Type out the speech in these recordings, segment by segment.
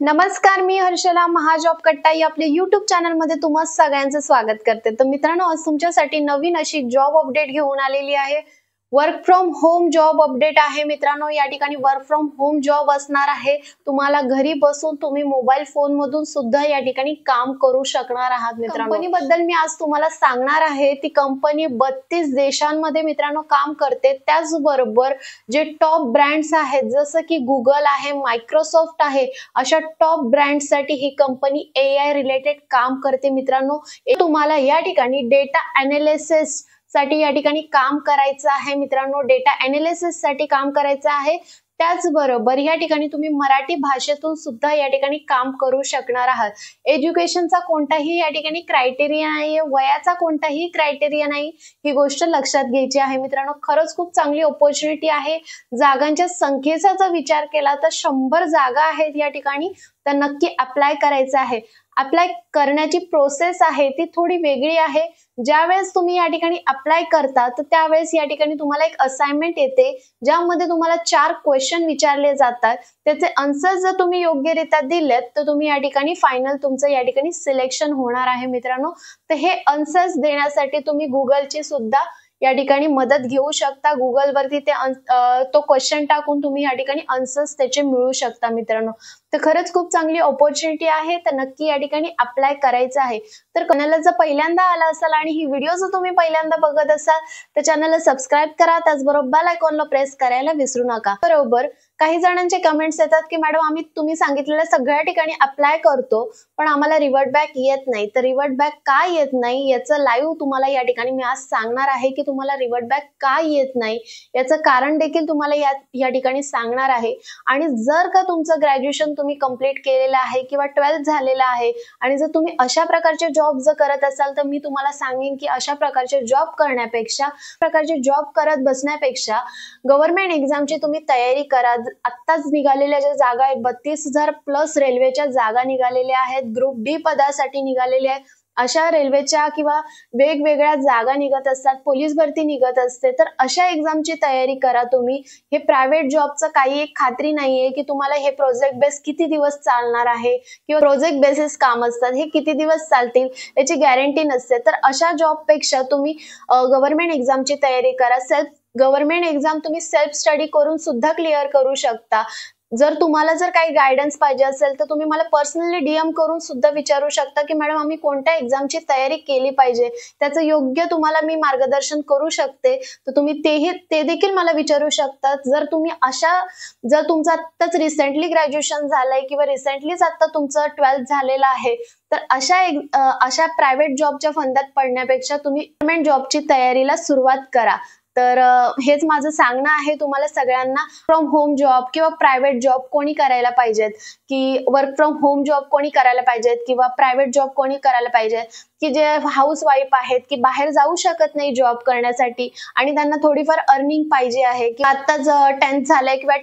नमस्कार, मी हर्षला महाजॉब कट्टा या आपल्या YouTube चॅनल मध्ये तुम्हा सगळ्यांचं स्वागत करते। तर मित्रांनो, आज तुमच्यासाठी नवीन अशी जॉब अपडेट घेऊन आलेली आहे। Work from home job update आहे मित्रांनो। या ठिकाणी वर्क फ्रॉम होम जॉब असणार आहे। तुम्हाला घरी बसून तुम्ही मोबाईल फोन मधून सुद्धा या ठिकाणी काम करू शकणार आहात मित्रांनो। कंपनी बद्दल मी आज तुम्हाला सांगणार आहे। ती कंपनी 32 देशांमध्ये मित्रांनो काम करते। त्याचबरोबर जे टॉप ब्रँड्स आहेत जसं की गुगल आहे, मायक्रोसॉफ्ट आहे, अशा टॉप ब्रँड्ससाठी ही कंपनी AI रिलेटेड काम करते मित्रांनो। तुम्हाला या ठिकाणी डेटा एनालिसिस साठी या ठिकाणी काम करायचं आहे मित्रांनो। डेटा एनालिसिस साठी काम करायचं आहे। त्याचबरोबर या ठिकाणी तुम्ही मराठी भाषेतून सुद्धा या ठिकाणी काम करू शकणार आहात। एज्युकेशनचा कोणताही या ठिकाणी क्रायटेरिया नाहीये, वयाचा कोणताही क्रायटेरिया नाही, ही गोष्ट लक्षात घ्यायची आहे मित्रांनो। खरंच खूप चांगली अपॉर्च्युनिटी आहे। जागांच्या संख्येचा जर विचार केला तर 100 जागा आहेत या ठिकाणी, तर नक्की अप्लाय करायचं आहे। अप्लाय करण्याची प्रोसेस आहे ती थोडी वेगळी आहे। ज्यावेळेस तुम्ही या ठिकाणी अप्लाय करता तर त्यावेळेस या ठिकाणी तुम्हाला एक असाइनमेंट येते, ज्यामध्ये तुम्हाला 4 क्वेश्चन विचारले जातात। त्याचे आन्सर्स जर तुम्ही योग्यरित्या दिलेत तर तुम्ही या ठिकाणी फायनल तुमचं या ठिकाणी सिलेक्शन होणार आहे मित्रांनो। तर हे आन्सर्स देण्यासाठी तुम्ही गुगलची सुद्धा या ठिकाणी मदत घेऊ शकता। गुगल वरती तो क्वेश्चन टाकून तुम्ही या ठिकाणी आन्सर्स त्याचे मिळवू शकता मित्रांनो। तर खरंच खूप चांगली अपॉर्च्युनिटी आहे, तर नक्की या ठिकाणी अप्लाय करायचं आहे। तर चॅनलला जर पहिल्यांदा आला असाल आणि ही व्हिडिओ जर तुम्ही पहिल्यांदा बघत असाल तर चॅनलला सबस्क्राइब करा, त्याचबरोबर बेल आयकॉनला प्रेस करायला विसरू नका। बरोबर, काही जणांचे कमेंट्स येतात की मॅडम आम्ही तुम्ही सांगितलेल्या सगळ्या ठिकाणी अप्लाय करतो पण आम्हाला रिव्हर्ट बॅक येत नाही। तर रिव्हर्ट बॅक का येत नाही याचं लाईव्ह तुम्हाला या ठिकाणी मी आज सांगणार आहे की तुम्हाला रिव्हर्ट बॅक का येत नाही याचं कारण देखील तुम्हाला या ठिकाणी सांगणार आहे। आणि जर का तुमचं ग्रॅज्युएशन तुम्ही कंप्लीट केलेलं आहे किंवा 12th झालेलं आहे आणि जर तुम्ही अशा प्रकारचे जॉब जर करत असाल तर मी तुम्हाला सांगेन की अशा प्रकारचे जॉब करण्यापेक्षा करत बसण्यापेक्षा गव्हर्नमेंट एक्झामची तुम्ही तयारी करा। आत्ताच निघालेल्या ज्या जागा आहेत 32,000 प्लस रेल्वेच्या जागा निघालेल्या आहेत, ग्रुप डी पदासाठी निघालेल्या आहेत। अशा रेल्वेच्या किंवा वेगवेगळ्या जागा निघत असतात, पोलीस भरती निघत असते, तर अशा एक्झामची तयारी करा तुम्ही। हे प्रायव्हेट जॉबचं काही एक खात्री नाहीये की तुम्हाला हे प्रोजेक्ट बेस किती दिवस चालणार आहे किंवा प्रोजेक्ट बेसिस काम असतात, हे किती दिवस चालतील याची गॅरंटी नसते। तर अशा जॉब पेक्षा तुम्ही गव्हर्नमेंट एक्झामची तयारी करा। गव्हर्नमेंट एक्झाम तुम्ही सेल्फ स्टडी करून सुद्धा क्लिअर करू शकता। जर तुम्हाला काही गायडन्स पाहिजे असेल तर तुम्ही मला पर्सनली DM करून सुद्धा विचारू शकता की मॅडम आम्ही कोणत्या एक्झामची तयारी केली पाहिजे, त्याचं योग्य तुम्हाला मी मार्गदर्शन करू शकते। तर तुम्ही ते देखील मला विचारू शकता। जर तुमचं आत्ताच रिसेंटली ग्रॅज्युएशन झालंय किंवा रिसेंटलीच आता तुमचं 12th झालेलं आहे तर अशा प्रायव्हेट जॉबच्या फंदात पडण्यापेक्षा तुम्ही गव्हर्नमेंट जॉबची तयारीला सुरुवात करा। तर हेच माझं सांगणं आहे तुम्हाला सगळ्यांना। फ्रॉम होम जॉब किंवा प्रायव्हेट जॉब कोणी करायला पाहिजेत, की वर्क फ्रॉम होम जॉब कोणी करायला पाहिजेत किंवा प्रायव्हेट जॉब कोणी करायला पाहिजे, की जे हाऊस वाईफ आहेत की बाहेर जाऊ शकत नाही जॉब करण्यासाठी आणि त्यांना थोडीफार अर्निंग पाहिजे आहे, की आत्ताच 10th झालंय किंवा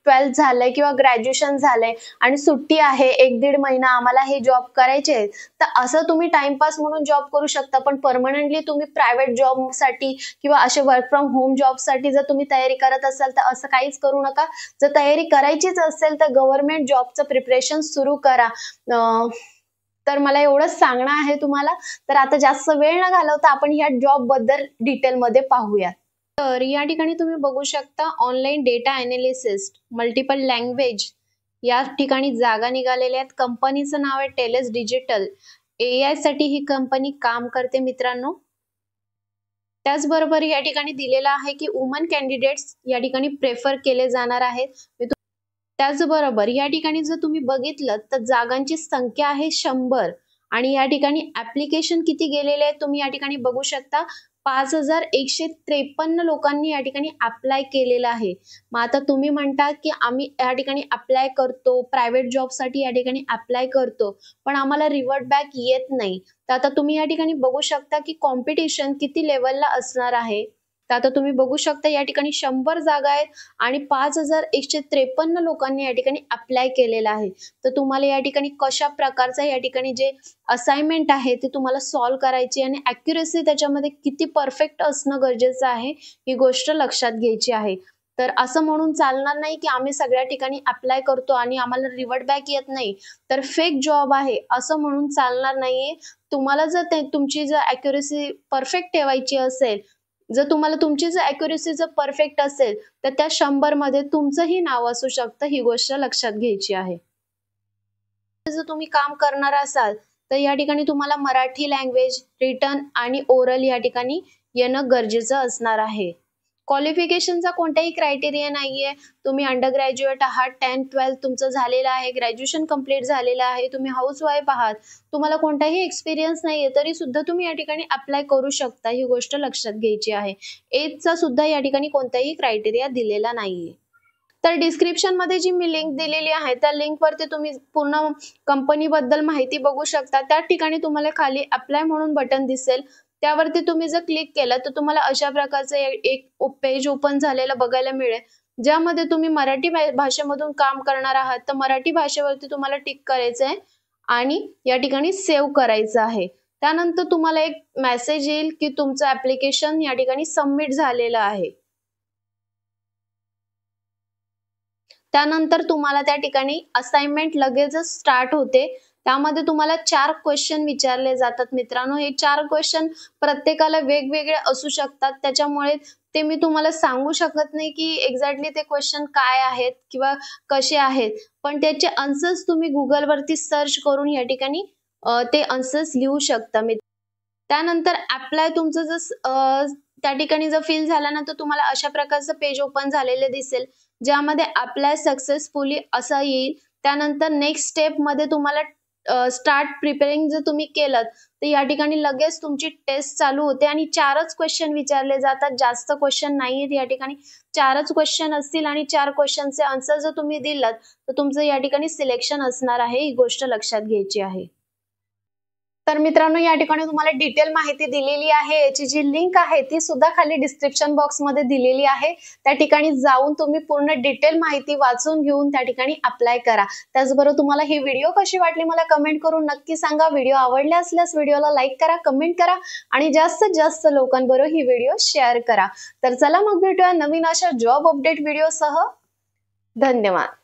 12th झालंय किंवा ग्रॅज्युएशन झालंय आणि सुट्टी आहे 1-1.5 महिना आम्हाला हे जॉब करायचे आहेत, तर असं तुम्ही टाइमपास म्हणून जॉब करू शकता। पण परमनंटली तुम्ही प्रायव्हेट जॉब साठी किंवा असे वर्क फ्रॉम होम जॉब साठी जर तुम्ही तयारी करत असाल तर असं काहीच करू नका। जर तयारी करायचीच असेल तर गव्हर्नमेंट जॉबचं प्रिपरेशन सुरू करा। तर मला एवढंच सांगणं आहे तुम्हाला। तर आता जास्त वेळ न घालवता आपण या जॉब बद्दल डिटेलमध्ये पाहूया। तर या ठिकाणी तुम्ही बघू शकता online data analyst multiple language या ठिकाणी जागा निघालेल्या आहेत। कंपनीचं नाव आहे टेलेस डिजिटल। AI साठी ही कंपनी काम करते मित्रांनो। त्याचबरोबर या ठिकाणी दिलेलं आहे की वुमन कॅन्डिडेट्स या ठिकाणी प्रेफर केले जाणार आहेत। त्याचबरोबर या ठिकाणी जर तुम्ही बघितलं तर जागांची संख्या आहे 100 आणि या ठिकाणी ऍप्लिकेशन किती गेलेले आहेत तुम्ही या ठिकाणी बघू शकता। 5,153 लोकांनी या ठिकाणी अप्लाय केलेलं आहे। मग आता तुम्ही म्हणता की आम्ही या ठिकाणी अप्लाय करतो, प्रायव्हेट जॉब साठी या ठिकाणी अप्लाय करतो पण आम्हाला रिव्हर्ट बॅक येत नाही। तर आता तुम्ही या ठिकाणी बघू शकता की कॉम्पिटिशन किती लेवलला असणार आहे। तर आता तुम्ही बघू शकता या ठिकाणी 100 जागा आहेत आणि 5,153 लोकांनी या ठिकाणी अप्लाय केलेला आहे। तर तुम्हाला या ठिकाणी कशा प्रकारचा या ठिकाणी जे असाइनमेंट आहे ते तुम्हाला सॉल्व्ह करायची आणि ॲक्युरेसी त्याच्यामध्ये किती परफेक्ट असणं गरजेचं आहे ही गोष्ट लक्षात घ्यायची आहे। तर असं म्हणून चालणार नाही की आम्ही सगळ्या ठिकाणी अप्लाय करतो आणि आम्हाला रिव्हर्ट बॅक येत नाही, तर फेक जॉब आहे असं म्हणून चालणार नाहीये. तुम्हाला जर तुमची जर अॅक्युरसी परफेक्ट ठेवायची असेल, जर तुम्हाला तुमची जर अॅक्युरसी जर परफेक्ट असेल, तर त्या 100 मध्ये तुमचंही नाव असू शकतं, ही गोष्ट लक्षात घ्यायची आहे. जर तुम्ही काम करणार असाल तर या ठिकाणी तुम्हाला मराठी लँग्वेज, रिटन आणि ओरल या ठिकाणी येणं गरजेचं असणार आहे. क्वालिफिकेशनचा कोणताही क्रायटेरिया नाहीये. तुम्ही अंडर ग्रॅज्युएट आहात, 10th-12th तुमचं झालेलं आहे, ग्रॅज्युएशन कंप्लीट झालेलं आहे, तुम्ही हाऊसवाईफ आहात, तुम्हाला कोणताही एक्सपिरियन्स नाहीये, तरी सुद्धा तुम्ही या ठिकाणी अप्लाय करू शकता. ही गोष्ट लक्षात घ्यायची आहे. एजचा सुद्धा या ठिकाणी कोणताही क्रायटेरिया दिलेला नाहीये. तर डिस्क्रिप्शन मध्ये जी मी लिंक दिलेली आहे त्या लिंक वरती तुम्ही पूर्ण कंपनी बद्दल माहिती बघू शकता. त्या ठिकाणी तुम्हाला खाली अप्लाय म्हणून बटन दिसेल, त्यावरती तुम्ही जर क्लिक केलं तर तुम्हाला अशा प्रकारचं एक पेज ओपन झालेलं बघायला मिळेल, ज्यामध्ये तुम्ही मराठी भाषेमधून काम करणार आहात तर मराठी भाषेवरती तुम्हाला टिक करायचं आहे आणि या ठिकाणी सेव्ह करायचं आहे. त्यानंतर तुम्हाला एक मेसेज येईल की तुमचं ऍप्लिकेशन या ठिकाणी सबमिट झालेलं आहे. त्यानंतर तुम्हाला त्या ठिकाणी असाइनमेंट लगेचच स्टार्ट होते. त्यामध्ये तुम्हाला 4 क्वेश्चन विचारले जातात मित्रांनो. हे 4 क्वेश्चन प्रत्येकाला वेगवेगळे असू शकतात, त्याच्यामुळे ते मी तुम्हाला सांगू शकत नाही की एक्झॅक्टली ते क्वेश्चन काय आहेत किंवा कसे आहेत, पण त्याचे आन्सर्स तुम्ही Google वरती सर्च करून या ठिकाणी ते आन्सर्स लिहू शकता. त्यानंतर अप्लाय तुमचं जर त्या ठिकाणी जर फिल झाल्यानंतर तुम्हाला अशा प्रकारचं पेज ओपन झालेले दिसेल, ज्यामध्ये अप्लाय सक्सेसफुली असं येईल. त्यानंतर नेक्स्ट स्टेप मध्ये तुम्हाला स्टार्ट प्रिपेअरिंग जर तुम्ही केलं तर या ठिकाणी लगेच तुमची टेस्ट चालू होते आणि 4च क्वेश्चन विचारले जातात, जास्त क्वेश्चन नाहीयेत या ठिकाणी. 4च क्वेश्चन असतील आणि 4 क्वेश्चनचे आन्सर जर तुम्ही दिलात तर तुमचं या ठिकाणी सिलेक्शन असणार आहे. ही गोष्ट लक्षात घ्यायची आहे. तर मित्रांनो, या ठिकाणी तुम्हाला डिटेल माहिती दिलेली आहे. याची जी लिंक आहे ती सुद्धा खाली डिस्क्रिप्शन बॉक्स मध्ये दिलेली आहे. त्या ठिकाणी जाऊन तुम्ही पूर्ण डिटेल माहिती वाचून घेऊन त्या ठिकाणी अप्लाय करा. त्याचबरोबर तुम्हाला ही व्हिडिओ कशी वाटली मला कमेंट करून नक्की सांगा. व्हिडिओ आवडले असल्यास व्हिडिओला लाईक करा, कमेंट करा आणि जास्तीत जास्त लोकांबरोबर ही व्हिडिओ शेअर करा. तर चला मग भेटूया नवीन अशा जॉब अपडेट व्हिडिओसह. धन्यवाद.